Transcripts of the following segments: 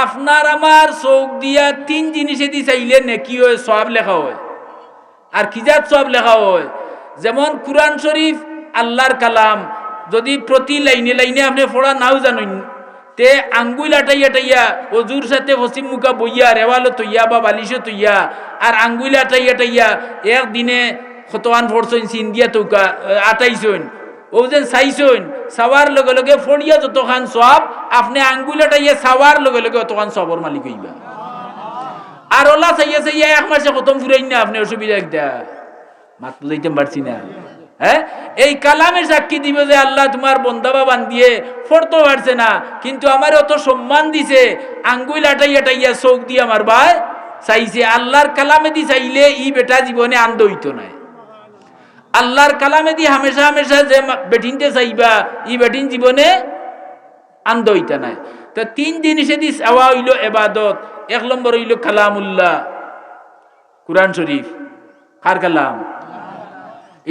আপনার আমার চোখ দিয়া তিন জিনিসে দি চাইলে নেকি হয়, সওয়াব লেখা হয়। আর কিজাত সওয়াব লেখা হয়, যেমন কুরআন শরীফ আল্লাহর কালাম, যদি প্রতি লাইনে লাইনে আপনি পড়া নাও জানেন, তে আঙ্গুল আটাইয়া টাইয়া অজুর সাথে পশ্চিম মুখা বইয়া রেওয়ালো তৈয়া বা বালিশে তৈয়া আর আঙ্গুল আটাইয়া টাইয়া একদিনে খতওয়ান ফোরছইন সিন দিয়া তৌকা আটাইছইন, ও যেন চাইছইন চাওয়ার লগে লগে ফড়িয়া যতখান সব আপনি আঙ্গুল আটাইয়া চাওয়ার লগে লগে অতখান সবর মালিক হইবা। আর ওলা চাইয়া চাইয়া এক মাসে খতম ফুরাই না, আপনি অসুবিধা একটা মাত বুঝাইতে পারছি না। হ্যাঁ, এই কালামে সাক্ষী দিবে যে আল্লাহ তোমার বন্দাবা বান্দিয়ে ফরতে পারছে না, কিন্তু আমার অত সম্মান দিছে, আঙ্গুল আটাইয়া টাইয়া চোখ দিয়ে আমার ভাই চাইছে। আল্লাহর কালামে দি চাইলে ই বেটা জীবনে আনন্দ হইতো নাই। আল্লাহর কালামে দি হামেশা হামেশা যে বেটিনতে চাইবা, ই বেটিন জীবনে আনন্দ হইতা নাই। তো তিন জিনিসে দি চাওয়া হইল এবাদত। এক নম্বর হইল কালামুল্লাহ, কুরআন শরীফ। কার কালাম?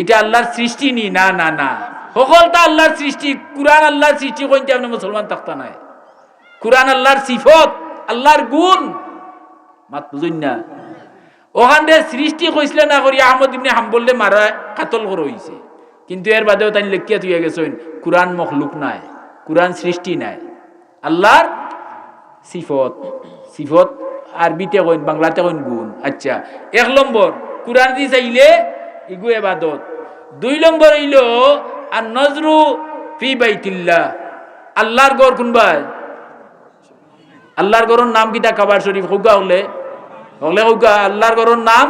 এটা আল্লাহর সৃষ্টি নি, না না না, সকলটা আল্লাহর সৃষ্টি। কুরআন আল্লাহর সৃষ্টি কইতে আপনি মুসলমান থাকতা নাই। কুরআন আল্লাহর সিফত, আল্লাহর গুণ, মাত বুঝুন না। ওখানে সৃষ্টি কইসলে না করি আহমদ ইবনে হাম্বলে মারা কাতল করে হইছে, কিন্তু এর বাদেও তাই লেখিয়া তুই গেছেন কুরআন মখলুক নাই, কুরআন সৃষ্টি নাই, আল্লাহর সিফত। সিফত আরবিতে কইন, বাংলাতে কইন গুণ। আচ্ছা, এক নম্বর কুরআন দি চাইলে ইগু ইবাদত। দুই নম্বর হইল আর নজরু ফি বাইতিল্লাহ, আল্লাহর ঘর কোনবাই? আল্লাহর ঘরের নাম কিটা? কাবা শরীফ। হুগা হলে হলে হুগা আল্লাহর ঘরের নাম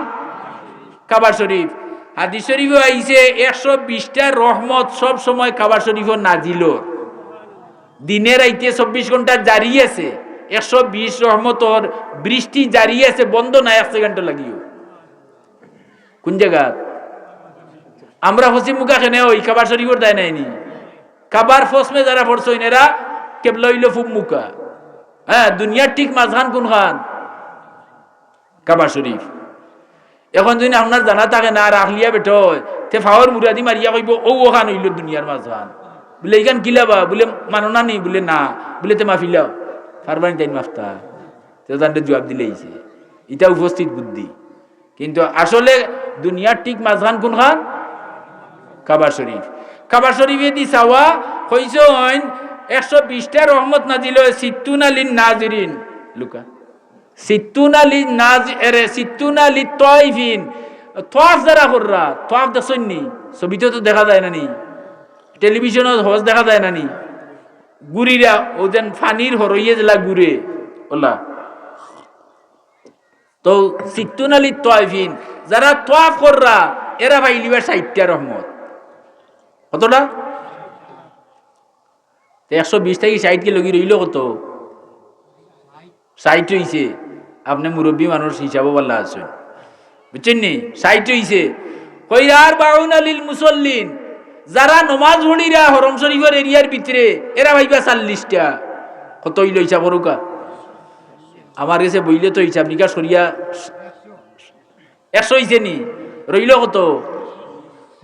কাবা শরীফ। হাদিস শরীফে আইছে 120টা রহমত সব সময় কাবা শরীফ নাজিল, দিনের রাইতে 24 ঘন্টা জারি আছে। 120 রহমতর বৃষ্টি জারি আছে, বন্ধ নাই এক সেকেন্ড লাগিও। কোন জায়গা? আমরা পশ্চিম মুখা খেনে ওই কাবার শরীফর দেয় নাইনি। কাবার ফসমে যারা পড়ছইন এরা কেবলা হইল ফুব মুখা। হ্যাঁ, দুনিয়ার ঠিক মাঝখান কোন খান? কাবা শরীফ। এখন যদি আপনার জানা থাকে না আর আখলিয়া বেটো তে ফাওয়ার মুরাদি মারিয়া কইব ও ওখান হইল দুনিয়ার মাঝখান, বলে এইখান কিলাবা, বলে মানো না নি, বলে না, বলে তে মাফিলাও ফারবানি তাই মাফতা। তো তান্তে জবাব দিলেইছে, এটা উপস্থিত বুদ্ধি। কিন্তু আসলে দুনিয়ার ঠিক মাঝখান কোন খান? কাবা শরীফ। কাবা শরীফে দি চাওয়া হইছেন 120টা রহমত নাজিল হয় সিত্তুনা লিন নাজিরিন, লুকা সিত্তুনা লিন নাজিরে সিত্তুনা লি তাইফিন। তাওয়াফ যারা কররা, তাওয়াফ দেখছেন নি? ছবিতে তো দেখা যায় না নি, টেলিভিশনে হজ দেখা যায় না নি? গুরিরা ও যেন ফানির হরইয়ে জেলা গুরে ওলা। তো সিত্তুনা লি তাইফিন, যারা তাওয়াফ কররা এরা পাইলিবা 60টা রহমত। কতটা? 120 থেকে 60 কে লগি রইল কত? 60 হইছে। আপনি মুরব্বী মানুষ হিসাবও পাল্লা আছেন, বুঝছেন নি? 60 হইছে। কইরার বাউনা লিল মুসল্লিন, যারা নমাজ পড়িরা হরম শরীফের এরিয়ার ভিতরে এরা ভাইবা 40টা। কত হইল হিসাব করুকা? আমার কাছে বইলে তো হিসাব নিকাশ করিয়া 100 হইছে নি, রইল কত?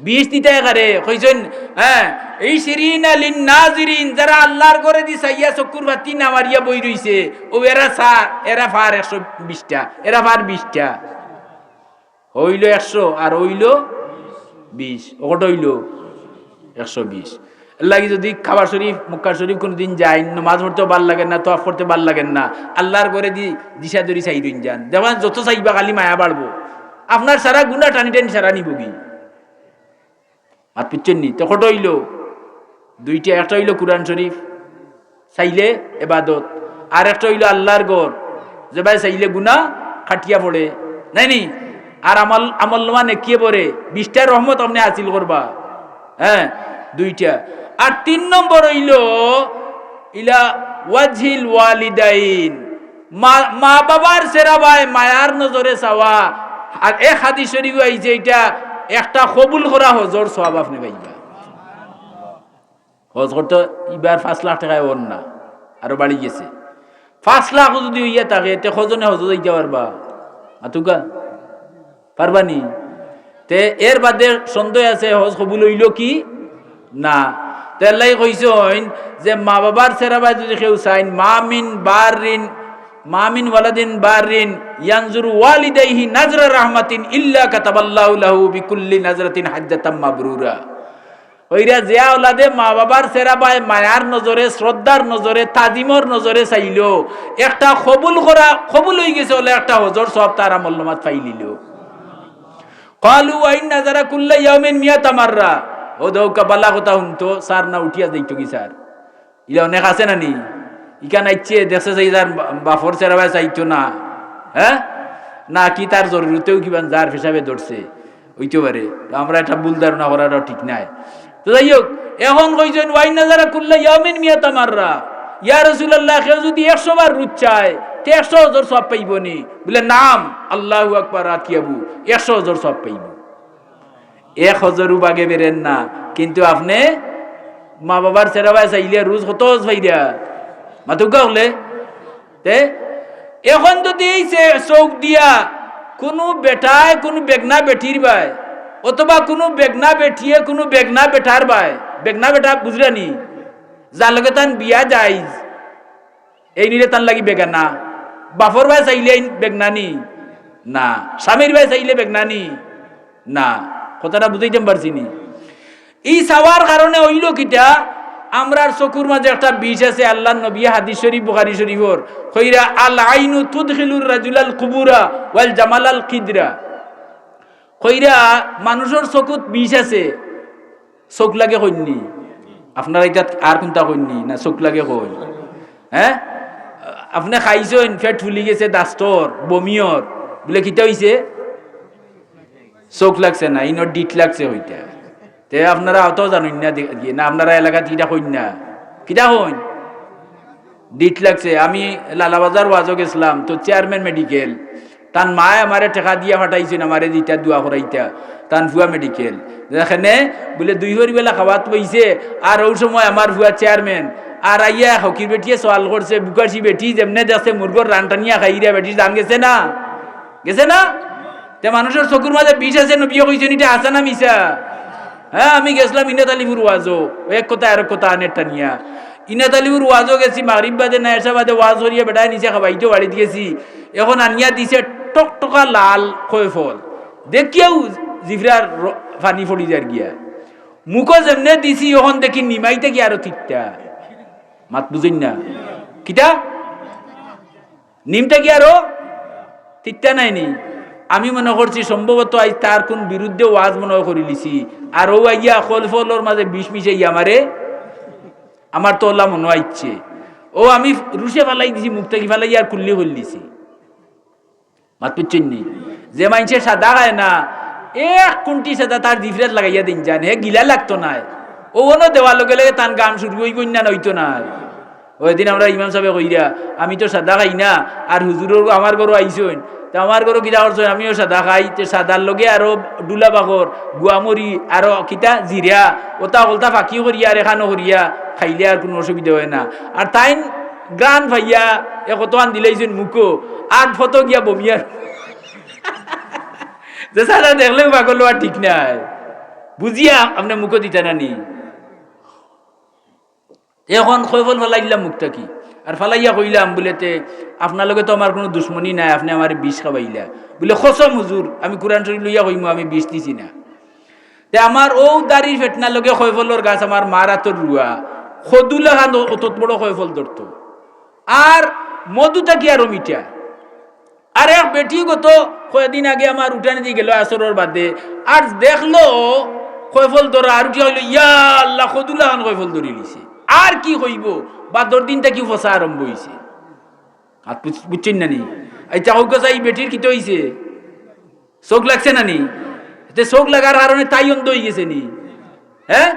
20 দিতে একারে কইছেন। হ্যাঁ, এই শিরিনা লিন নাজিরিন, যারা আল্লাহর ঘরে দি চাইয়া চকুর বাতি না মারিয়া বই রইছে, ও এরা এরা ফার 120টা, এরা ফার 20টা। হইল 100 আর হইল 20, ওটা হইল 120। লাগি যদি কাবা শরীফ মক্কা শরীফ কোনদিন যায়, নামাজ পড়তে ভাল লাগে না, তাওয়াফ করতে ভাল লাগে না, আল্লাহর ঘরে দি দিশা ধরি চাই রইন যান, যেমন যত চাইবা খালি মায়া বাড়বো, আপনার সারা গুণা টানি টানি সারা নিব কি? আর পিচ্ছেন নি? তো কত হইল? 2টা। একটা হইল কুরআন শরীফ চাইলে এবাদত, আর একটা হইল আল্লাহর ঘর, যে ভাই চাইলে গুণা খাটিয়া পড়ে নাই নি, আর আমল মানে কে পড়ে 20টা রহমত আপনি হাসিল করবা। হ্যাঁ, 2টা। আর 3 নম্বর হইল ইলা ওয়াজহিল ওয়ালিদাইন, মা বাবার সেরা ভাই মায়ার নজরে চাওয়া। আর এক হাদিস শরীফ আইছে এটা একটা কবুল করা হজর সওয়াব আপনি পাইবা। হজ করতে এবার 5 লাখ টাকায় ওর না, আরো বাড়ি গেছে। 5 লাখ যদি হইয়া থাকে তে কজনে হজ যাইতে পারবা? আতুকা পারবানি? তে এর বাদে সন্দেহ আছে হজ কবুল হইল কি না। তেলাই কইছেন যে মা বাবার সেরা ভাই যদি কেউ চাইন, মা মিন বারিন মামিন ওয়ালাদিন বারিন ইয়ানজুরু ওয়ালিদাইহি নাজরা রাহমাতিন ইল্লা কাতাবাল্লাহু লাহু বিকুল্লি নাজরাতিন হাজ্জাতাম মাবরুরা। ওইরা যে আওলাদে মা বাবার সেরা বাই মায়ার নজরে, শ্রদ্ধার নজরে, তাজিমর নজরে চাইলো, একটা কবুল হয়ে গেছে হলে একটা হজর সব তার আমল নামাত পাইলিল। ক্বালু ওয়া ইন্না যারা কুল্লা ইয়াউমিন মিয়াতা মাররা। ও দৌকা বালা কথা হুনতো স্যার না উঠিয়া যাইতো কি স্যার, ইলা অনেক আছে না নি, ইকা নাইছে দেখছে যাই যার বাফর সেরা বাই চাইতো না, হ্যাঁ না কি তার জরুরতেও কিবা যার হিসাবে ধরছে হইতে পারে। আমরা একটা ভুল ধারণা করাটাও ঠিক নাই। তো যাই হোক, এখন কইছেন ওয়াইন নাজারা কুল্লা ইয়ামিন মিয়াতা মাররা, ইয়া রাসূলুল্লাহ কেউ যদি 100 বার রুদ চায় তে 100 হজর সব পাইব নি? বলে নাম, আল্লাহু আকবার আকিয়াবু 100 হজর সব পাইব। 1 হজরও বাগে বেরেন না, কিন্তু আপনি মা বাবার সেরাবাই চাইলে রোজ কত ভাইরা মাতুকা হলে তে। এখন যদি এই চৌক দিয়া কোনো বেটায় কোনো বেগনা বেটির ভাই, অথবা কোনো বেগনা বেটিয়ে কোনো বেগনা বেটার ভাই, বেগনা বেটা বুঝলানি যার লগে তান বিয়া যাইজ, এই নিলে তান লাগি বেগানা। বাফর ভাই চাইলে বেগনানি না, স্বামীর ভাই চাইলে বেগনানি না। কথাটা বুঝাইতে পারছি নি? এই চাওয়ার কারণে হইল কিটা, আমরার চকুর মাঝে একটা বিষ আছে। আল্লাহর নবী হাদিস শরীফ বুখারী শরীফর কইরা আল আইনু তুদখিলুর রাজুলাল কুবুরা ওয়াল জামালাল কিদরা। কইরা মানুষের চকুত বিষ আছে, চোখ লাগে কইনি আপনারা এটা আর কোনটা কইনি না, চোখ লাগে কই। হ্যাঁ আপনি খাইছেন, পেট ফুলি গেছে, দাস্তর বমিয়র, বলে কিটা হইছে? চোখ লাগছে না, ইনর ডিট লাগছে হইতা। তে আপনারা অত জানেন না না, আপনারা এলাকাত কিটা কইন না, কিটা কইন? ডিট লাগছে। আমি লালাবাজার ওয়াজও গেছিলাম, তো চেয়ারম্যান মেডিকেল, তান মায় আমারে টাকা দিয়া ফাটাইছেন আমারে দিতা দোয়া করাইতা, তান ভুয়া মেডিকেল যেখানে বলে 2 বেলা খাওয়াত বইছে। আর ওই সময় আমার ভুয়া চেয়ারম্যান আর আইয়া হকির বেটিয়ে সওয়াল করছে, বুকাশি বেটি যেমনে দেখছে মুরগর রানটানিয়া খাইরা বেটি জান গেছে না, গেছে না? তে মানুষের চকুর মাঝে বিষ আছে, নবীও কইছেন এটা আছে না মিছা? হ্যাঁ আমি গেছিলাম ইনাত আলিপুর ওয়াজও, এক কথা আর এক কথা আনেরটা নিয়া। ইনাত আলিপুর ওয়াজও গেছি, মাগরিব বাদে না এসা বাদে ওয়াজ হরিয়া বেটায় নিচে খাবাইতেও বাড়িতে গেছি। এখন আনিয়া দিছে টকটকা লাল খয় ফল, দেখিয়াও জিভরার পানি ফড়ি যার গিয়া। মুখো যেমনে দিছি এখন দেখি নিমাইতে কি আরো ঠিকটা মাত বুঝিন না, কিটা নিমটা কি আরো ঠিকটা নাইনি। আমি মনে করছি সম্ভবত আজ তার কোন বিরুদ্ধে ওয়াজ মনে করি লিছি, আর ও আইয়া খল ফলর মাঝে বিষ মিশাই আমারে, আমার তো ওলা মনে আইচ্ছে। ও আমি রুশে ফেলাই দিছি, মুখ থেকে ফেলাই আর কুল্লি করলিছি। মাত বুঝছেন নি? যে মাইনছে সাদা খায় না, এক কোনটি সাদা তার জিফরাত লাগাইয়া দিন জান, হে গিলা লাগতো না। ও অনো দেওয়ার লগে লগে তান গান শুরু হই কন্যা নইতো না। ওই দিন আমরা ইমাম সাহেব কইরা, আমি তো সাদা খাই না, আর হুজুরও আমার ঘরও আইসেন, তো আমার ঘরও কিতা করছেন, আমিও সাদা খাই। তো সাদার লগে আরো ডুলা বাগর গুয়ামরি আরো কিতা জিরা ওটা ওলতা ফাঁকি করিয়া আর এখানো করিয়া খাইলে আর কোনো অসুবিধা হয় না। আর তাই গান ভাইয়া এ কতখান দিলেইছেন মুখো, আর ফটো গিয়া বমিয়ার যে সাদা দেখলেও পাগল আর ঠিক নাই, বুঝিয়া আপনার মুখো দিতে না নি। এখন খৈফল ফেলাইলাম মুখটা কি, আর ফালাইয়া কইলাম বলেতে আপনার লগে তো আমার কোনো দুশ্মনী নাই, আপনি আমার বিষ খাবাইলা। বলে খসম হুজুর, আমি কোরআন শরীফ লইয়া কইমু আমি বিষ দিছি না। তে আমার ও দাড়ির ফেটনার লগে খৈফলের গাছ আমার মার হাতর রুয়া, সদুলা খান অত বড় খৈফল ধরতো, আর মধুটা কি আরো মিঠা। আর এক বেটি গত কয়েকদিন আগে আমার উঠানে দিয়ে গেল আসরের বাদে, আর দেখলো খৈফল ধরা, আর কি হইলো ইয়া আল্লাহ সদুলা খান খৈফল ধরি লিছে। আর কি হইব, বাদর দিনটা কি ফসা আরম্ভ হয়েছে। হাত বুঝছেন না নি? আচ্ছা হোক এই বেটির কি তো হইছে, চোখ লাগছে না নি? চোখ লাগার কারণে তাই অন্ধ হয়ে গেছে নি? হ্যাঁ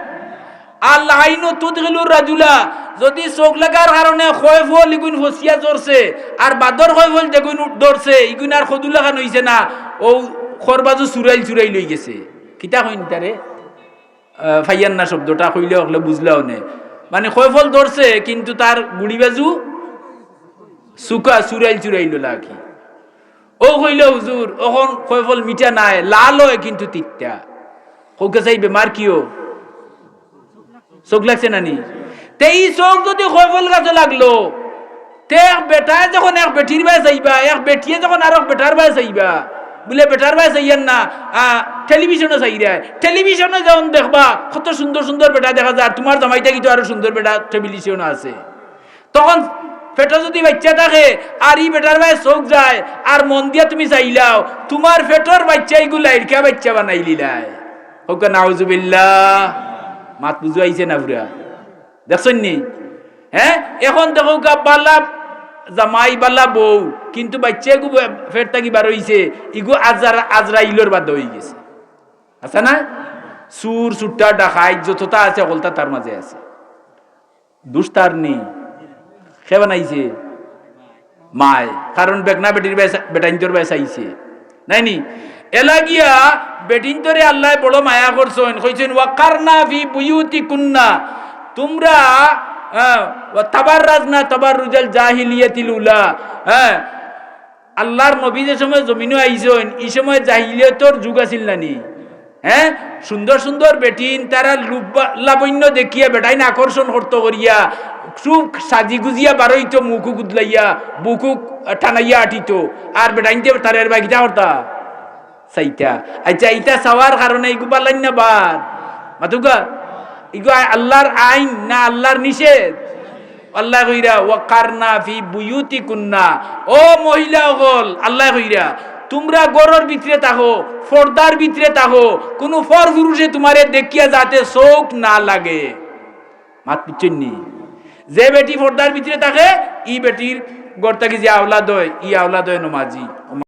আল্লাহ আইনো তুদখিলুর রাজুলা, যদি চোখ লাগার কারণে খয়ফল ইগুন ফসিয়া জরছে, আর বাদর খয়ফল যেগুন ধরছে ইগুন আর সদুলা খান হইছে না, ও খরবাজু চুরাইল চুরাই লই গেছে। কিতা কইন তারে ফাইয়ান না শব্দটা কইলে হলে বুঝলাও নে, মানে খয়ফল ধরছে কিন্তু তার গুড়ি বাজু সুকা চুরাইল চুরাইল লাগি। ও কইল হুজুর এখন খয়ফল মিঠা নাই, লাল হয় কিন্তু তিতা। কৌকে চাই বেমার কিও চোখ লাগছে না নি? তে এই চোখ যদি খয়ফল গাছে লাগলো, তে বেটায় যখন এক বেটির বাই যাইবা, এক বেটিয়ে যখন আর এক বেটার বাই যাইবা, বলে বেটার বাই যাইয়েন না, টেলিভিশনে চাই দেয়। টেলিভিশনে যখন দেখবা কত সুন্দর সুন্দর বেটা দেখা যায়, আর তোমার জামাইটা কিন্তু আরো সুন্দর বেটা টেলিভিশনে আছে, তখন পেটে যদি বাচ্চা থাকে আর ই বেটার ভাই চোখ যায় আর মন দিয়া তুমি চাইলাও, তোমার পেটর বাচ্চা এইগুলা এরকা বাচ্চা বানাই লিলাই। হোক নাউজুবিল্লাহ। মাত বুঝু আইছে না পুরা? দেখছেন নি? হ্যাঁ, এখন দেখো বালা জামাই বালা বউ, কিন্তু বাচ্চা গু ফের থাকি বার হইছে, ইগু আজরাইলর বাদ হয়ে গেছে। আছে না? সুর সুট্টা ডাকাই যতটা আছে অকলতা তার মাঝে আছে। দুষ্টার নেই, সে বানাইছে মায়, কারণ বেগনা বেটির বেটাইন্তর বেশ আইছে নাই নি। এলা গিয়া বেটিন্তরে আল্লাহ বড় মায়া করছেন, কইছেন ওয়াকারনা ফি বুয়ুতিকুন্না, তোমরা তাবাররাজনা তাবাররুজাল জাহিলিয়াতিল উলা। হ্যাঁ, আল্লাহর নবী যে সময় জমিনে আইছেন, এই সময় জাহিলিয়াতর যুগ আছিল নানি। হ্যাঁ, সুন্দর সুন্দর বেটিন তারা লাবণ্য দেখিয়া বেটাইন আকর্ষণ করতে করিয়া খুব সাজি গুজিয়া বারইতো, মুখু গুদলাইয়া বুকু টানাইয়া আটিত, আর বেটাইনতে তারের বাগিটা হরতা চাইতা। আচ্ছা, ইটা চাওয়ার কারণে ইগু পালাইন না বাদ মাতুকা, ইগু আল্লাহর আইন না আল্লাহর নিষেধ? আল্লাহ কইরা ওয়াকারনা ফি বুয়ুতিকুন্না, ও মহিলা হল আল্লাহ কইরা তোমরা গরর ভিতরে থাকো, পর্দার ভিতরে থাকো, কোন ফর পুরুষে তোমারে দেখিয়া যাতে চোখ না লাগে। মাত পিছনি যে বেটি পর্দার ভিতরে থাকে, ই বেটির গড় থাকি যে আওলাদ হয়, ই আওলাদ হয় নমাজি।